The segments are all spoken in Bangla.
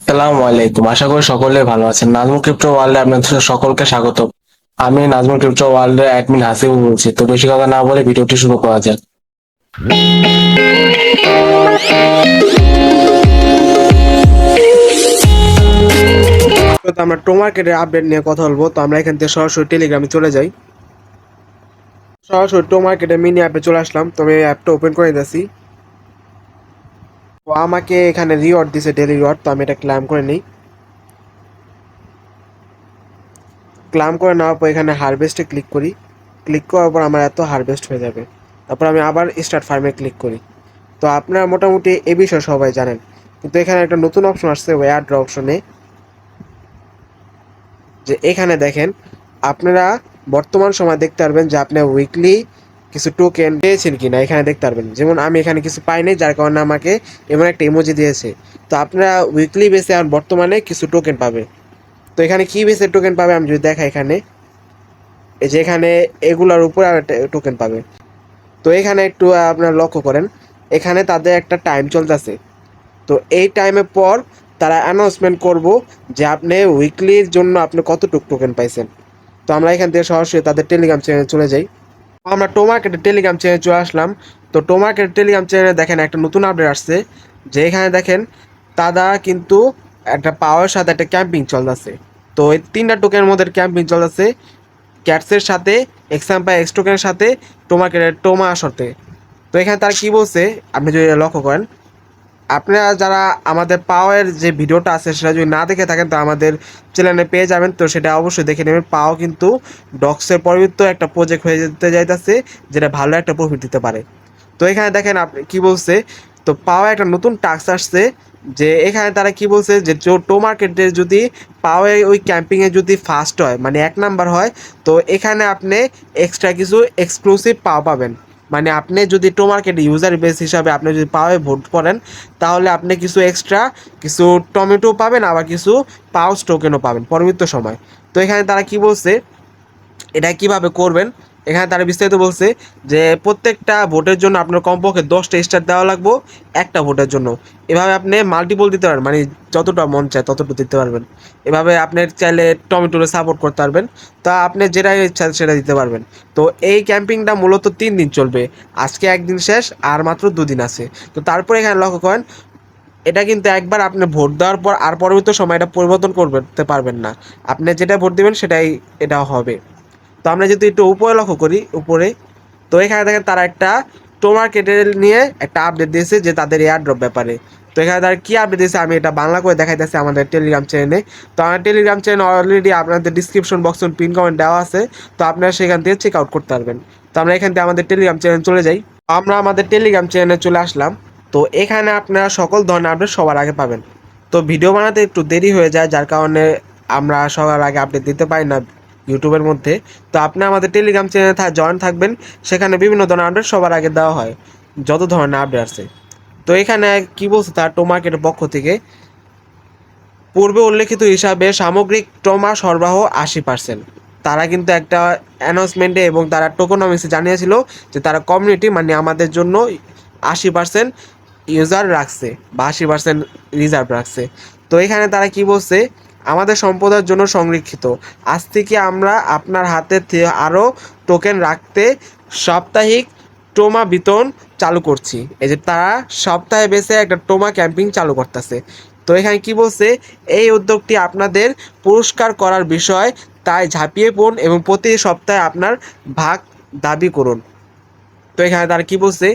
আসসালামু আলাইকুম, আশা করি সকলে ভালো আছেন। নাজমুল ক্রিপ্টো ওয়ার্ল্ডে আপনাদের সকলকে স্বাগত। আমি নাজমুল ক্রিপ্টো ওয়ার্ল্ডের অ্যাডমিন হাসিবুল বলছি। তো বেশি কথা না বলে ভিডিওটি শুরু করা যাক। তো আমরা টো মার্কেটের আপডেট নিয়ে কথা বলবো। তো আমরা এখান থেকে সরাসরি টেলিগ্রামে চলে যাই। সরাসরি টো মার্কেটের মিনি অ্যাপে চলে আসলাম। তো আমি অ্যাপটা ওপেন করে দিয়েছি। তো আমাকে এখানে রিওয়ার্ড দিছে, ডেলি রিওয়ার্ড। তো আমি এটা ক্লাইম করে নিই। ক্লাইম করে নেওয়ার পর এখানে হারভেস্টে ক্লিক করি। ক্লিক করার পর আমার এত হারভেস্ট হয়ে যাবে। তারপর আমি আবার স্টার্ট ফার্মে ক্লিক করি। তো আপনারা মোটামুটি এ বিষয়ে সবাই জানেন, কিন্তু এখানে একটা নতুন অপশন আসছে ওয়্যার ড্র অপশনে। যে এখানে দেখেন, আপনারা বর্তমান সময় দেখতে পারবেন যে আপনি উইকলি কিছু টোকেন পেয়েছেন কিনা এখানে দেখতে পারবেন। যেমন আমি এখানে কিছু পাইনি, যার কারণে আমাকে এমন একটা ইমোজি দিয়েছে। তো আপনারা উইকলি বেসে আর বর্তমানে কিছু টোকেন পাবে। তো এখানে কি বেসে টোকেন পাবে আমি যদি দেখাই, এখানে এই যে এখানে এগুলোর উপর আর টোকেন পাবে। তো এখানে একটু আপনারা লক্ষ্য করেন, এখানে তাদের একটা টাইম চলতেছে। তো এই টাইমের পর তারা অ্যানাউন্সমেন্ট করব যে আপনি উইকলির জন্য আপনি কতটুকু টোকেন পাইছেন। তো আমরা এখান থেকে সরাসরি তাদের টেলিগ্রাম চ্যানেলে চলে যাই। আমরা টো মার্কেটের টেলিগ্রাম চ্যানেলে চলে আসলাম। তো টো মার্কেটের টেলিগ্রাম চ্যানেলে দেখেন একটা নতুন আপডেট আসছে। যে এখানে দেখেন তারা কিন্তু একটা পাওয়ার সাথে একটা ক্যাম্পিং চলতেছে। তো এই তিনটা টোকেনের মধ্যে ক্যাম্পিং চলতেছে, ক্যাটসের সাথে, এক্সাম্পাই এক্স টোকেনের সাথে, টো মার্কেটের টোমা আসতে। তো এখানে তারা কি বলছে আপনি যদি লক্ষ্য করেন, আপনারা যারা আমাদের পাওয়ের যে ভিডিওটা আছে সেটা যদি না দেখে থাকেন তো আমাদের চ্যানেলে পেয়ে যাবেন। তো সেটা অবশ্যই দেখে নেবেন। পাও কিন্তু ডক্সের পরিবর্তে একটা প্রজেক্ট হয়ে যেতে যাইতেছে, যেটা ভালো একটা প্রফিট দিতে পারে। তো এখানে দেখেন আপনি কি বলছে, তো পাও একটা নতুন টাস্ক আসছে। যে এখানে তারা কি বলছে যে টো মার্কেটে যদি পাওয়ে ওই ক্যাম্পিংয়ে যদি ফার্স্ট হয় মানে 1 নাম্বার হয়, তো এখানে আপনি এক্সট্রা কিছু এক্সক্লুসিভ পাও পাবেন। মানে আপনি যদি টো মার্কেট ইউজার বেস হিসাবে আপনি যদি পাওয়ে ভোট করেন, তাহলে আপনি কিছু এক্সট্রা কিছু টমেটো পাবেন, আবার কিছু পাউস টোকেনও পাবেন পরবর্তী সময়। তো এখানে তারা কি বলছে এটা কিভাবে করবেন, এখানে তারা বিস্তারিত বলছে যে প্রত্যেকটা ভোটের জন্য আপনার কমপক্ষে 10টা স্টার দেওয়া লাগবে একটা ভোটের জন্য। এভাবে আপনি মাল্টিপল দিতে পারবেন, মানে যতটা মন চায় ততটা দিতে পারবেন। এভাবে আপনি চাইলে টমেটোরে সাপোর্ট করতে পারবেন। তা আপনি যেটাই ইচ্ছা সেটা দিতে পারবেন। তো এই ক্যাম্পিংটা মূলত 3 দিন চলবে। আজকে একদিন শেষ, আর মাত্র 2 দিন আছে। তো তারপরে এখানে লক্ষ্য করেন, এটা কিন্তু একবার আপনি ভোট দেওয়ার পর আর পরবর্তী সময় এটা পরিবর্তন করতে পারবেন না। আপনি যেটা ভোট দিবেন সেটাই এটা হবে। তো আমরা যদি একটু উপরে লক্ষ্য করি, উপরে তো এখানে দেখেন তারা একটা টো মার্কেটের নিয়ে একটা আপডেট দিয়েছে যে তাদের এয়ার ড্রপ ব্যাপারে। তো এখানে তারা কী আপডেট দিয়েছে আমি এটা বাংলা করে দেখাইতেছি আমাদের টেলিগ্রাম চ্যানেলে। তো আমার টেলিগ্রাম চ্যানেল অলরেডি আপনাদের ডিসক্রিপশন বক্সে পিন কমেন্ট দেওয়া আছে। তো আপনারা সেখান থেকে চেক আউট করতে পারবেন। তো আমরা এখান থেকে আমাদের টেলিগ্রাম চ্যানেল চলে যাই। আমরা আমাদের টেলিগ্রাম চ্যানেলে চলে আসলাম। তো এখানে আপনারা সকল ধরনের আপডেট সবার আগে পাবেন। তো ভিডিও বানাতে একটু দেরি হয়ে যায়, যার কারণে আমরা সবার আগে আপডেট দিতে পারি না ইউটিউবের মধ্যে। তো আপনি আমাদের টেলিগ্রাম চ্যানেলে জয়েন থাকবেন, সেখানে বিভিন্ন ধরনের আপডেট সবার আগে দেওয়া হয়, যত ধরনের আপডেট আছে। তো এখানে কি বলছে তার টো মার্কেটের পক্ষ থেকে, পূর্বে উল্লেখিত হিসাবে সামগ্রিক টোমা সরবরাহ 80%। তারা কিন্তু একটা অ্যানাউন্সমেন্টে এবং তারা টোকোনমিক্সে জানিয়েছিল যে তারা কমিউনিটি মানে আমাদের জন্য 80% ইউজার রাখছে বা 80% রিজার্ভ রাখছে। তো এখানে তারা কি বলছে, আমাদের সম্পদের জন্য সংরক্ষিত, আজ থেকে আমরা আপনার হাতে আরও টোকেন রাখতে সাপ্তাহিক টোমা বিতরণ চালু করছি। এই যে তারা সপ্তাহে বেসে একটা টোমা ক্যাম্পিং চালু করতেছে। তো এখানে কি বলছে, এই উদ্যোগটি আপনাদের পুরস্কার করার বিষয়, তাই ঝাঁপিয়ে পড়ুন এবং প্রতি সপ্তাহে আপনার ভাগ দাবি করুন। তো এখানে তারা কি বলছে,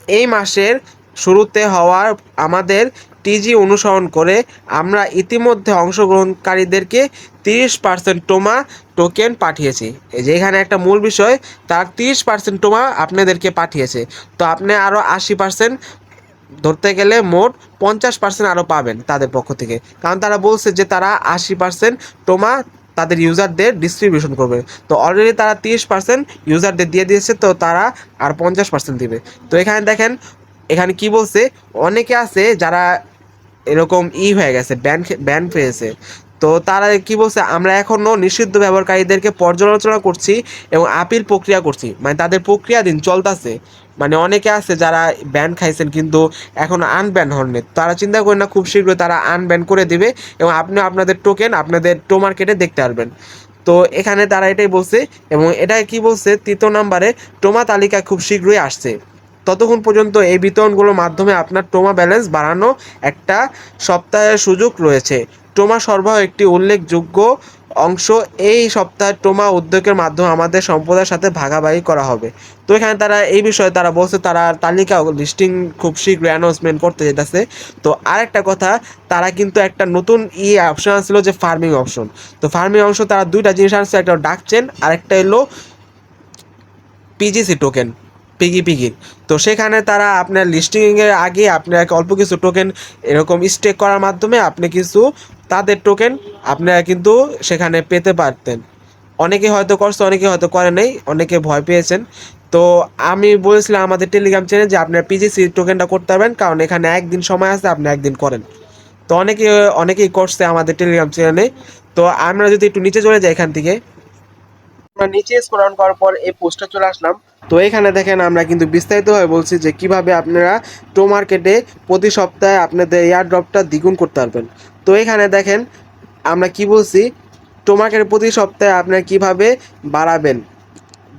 এই মাসের শুরুতে হওয়ার আমাদের টিজি অনুসরণ করে আমরা ইতিমধ্যে অংশগ্রহণকারীদেরকে 30% টোমা টোকেন পাঠিয়েছি। এই যে এখানে একটা মূল বিষয়, তার 30% টোমা আপনাদেরকে পাঠিয়েছে। তো আপনি আরও 80%, ধরতে গেলে মোট 50% আরও পাবেন তাদের পক্ষ থেকে, কারণ তারা বলছে যে তারা 80% টোমা তাদের ইউজারদের ডিস্ট্রিবিউশন করবে। তো অলরেডি তারা 30% ইউজারদের দিয়ে দিয়েছে, তো তারা আর 50% দিবে। তো এখানে দেখেন, এখানে কি বলছে, অনেকে আছে যারা এরকম হয়ে গেছে, ব্যান পেয়েছে। তো তারা কি বলছে, আমরা এখনও নিষিদ্ধ ব্যবহারকারীদেরকে পর্যালোচনা করছি এবং আপিল প্রক্রিয়া করছি, মানে তাদের প্রক্রিয়াধীন চলতেছে। মানে অনেকে আছে যারা ব্যান খাইছেন কিন্তু এখন আনব্যান হননি, তারা চিন্তা করেন না, খুব শীঘ্রই তারা আনব্যান করে দিবে এবং আপনি আপনাদের টোকেন আপনাদের টো মার্কেটে দেখতে পারবেন। তো এখানে তারা এটাই বলছে এবং এটা কি বলছে, 3 নম্বরে টোমা তালিকা খুব শীঘ্রই আসছে। ততক্ষণ পর্যন্ত এই বিতরণগুলোর মাধ্যমে আপনার টোমা ব্যালেন্স বাড়ানো একটা সপ্তাহের সুযোগ রয়েছে। টোমা সরবরাহ একটি উল্লেখযোগ্য অংশ এই সপ্তাহের টোমা উদ্যোগের মাধ্যমে আমাদের সম্প্রদায়ের সাথে ভাগাভাগি করা হবে। তো এখানে তারা এই বিষয়ে তারা বলছে তারা তালিকা লিস্টিং খুব শীঘ্রই অ্যানাউন্সমেন্ট করতে যেতেছে। তো আরেকটা কথা, তারা কিন্তু একটা নতুন অপশন ছিল যে ফার্মিং অপশন। তো ফার্মিং অপশন তারা দুইটা জিনিস আনছে, একটা ডাকচেন আরেকটা এলো পিজিসি টোকেন, পিগির। তো সেখানে তারা আপনার লিস্টিংয়ের আগে আপনার অল্প কিছু টোকেন এরকম স্টেক করার মাধ্যমে আপনি কিছু তাদের টোকেন আপনারা কিন্তু সেখানে পেতে পারতেন। অনেকে হয়তো করছে, অনেকে হয়তো করে নেই, অনেকে ভয় পেয়েছেন। তো আমি বলেছিলাম আমাদের টেলিগ্রাম চ্যানেলে যে আপনারা পিজিসি টোকেনটা করতে পারবেন, কারণ এখানে একদিন সময় আছে, আপনি একদিন করেন। তো অনেকেই করছে আমাদের টেলিগ্রাম চ্যানেলে। তো আমরা যদি একটু নিচে চলে যাই এখান থেকে, আমরা নিচে স্ক্রল করার পর এই পোস্টে চলে আসলাম। তো এখানে দেখেন আমরা কিন্তু বিস্তারিতভাবে বলছি যে কিভাবে আপনারা টো মার্কেটে প্রতি সপ্তাহে আপনাদের এয়ার ড্রপটা দ্বিগুণ করতে পারবেন। তো এখানে দেখেন আমরা কি বলছি, টো মার্কেটে প্রতি সপ্তাহে আপনারা কিভাবে বাড়াবেন,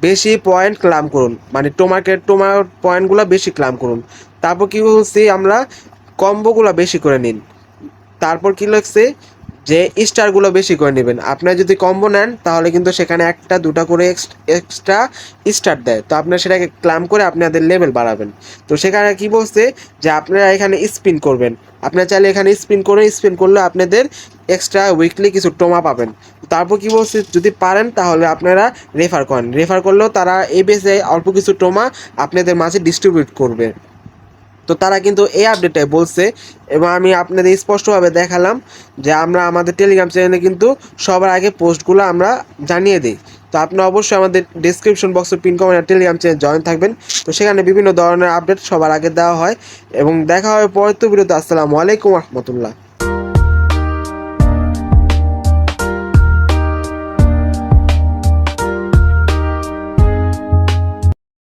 বেশি পয়েন্ট ক্লাম করুন, মানে টোমার পয়েন্টগুলো বেশি ক্লাম করুন। তারপর কি বলছি আমরা, কম্বোগুলো বেশি করে নিন। তারপর কি লাগছে যে স্টারগুলো বেশি করে নেবেন। আপনারা যদি কম্বো নেন তাহলে কিন্তু সেখানে একটা দুটা করে এক্সট্রা স্টার দেয়, তো আপনারা সেটাকে ক্লাম করে আপনাদের লেভেল বাড়াবেন। তো সেখানে কি বলছে যে আপনারা এখানে স্পিন করবেন, আপনারা চাইলে এখানে স্পিন করলে আপনাদের এক্সট্রা উইকলি কিছু টোমা পাবেন। তারপর কি বলছে, যদি পারেন তাহলে আপনারা রেফার করলেও তারা এই বেসে অল্প কিছু টোমা আপনাদের মাঝে ডিস্ট্রিবিউট করবে। তো তারা কিন্তু এই আপডেটটাই বলছে এবং আমি আপনাদের স্পষ্টভাবে দেখালাম যে আমরা আমাদের টেলিগ্রাম চ্যানেলে কিন্তু সবার আগে পোস্টগুলো আমরা জানিয়ে দিই। তো আপনি অবশ্যই আমাদের ডিসক্রিপশন বক্সে pin comment Telegram channel join থাকবেন। তো সেখানে বিভিন্ন ধরনের আপডেট সবার আগে দেওয়া হয় এবং দেখা হবে পরবর্তী ভিডিওতে। আসসালামু আলাইকুম রহমতুল্লাহ।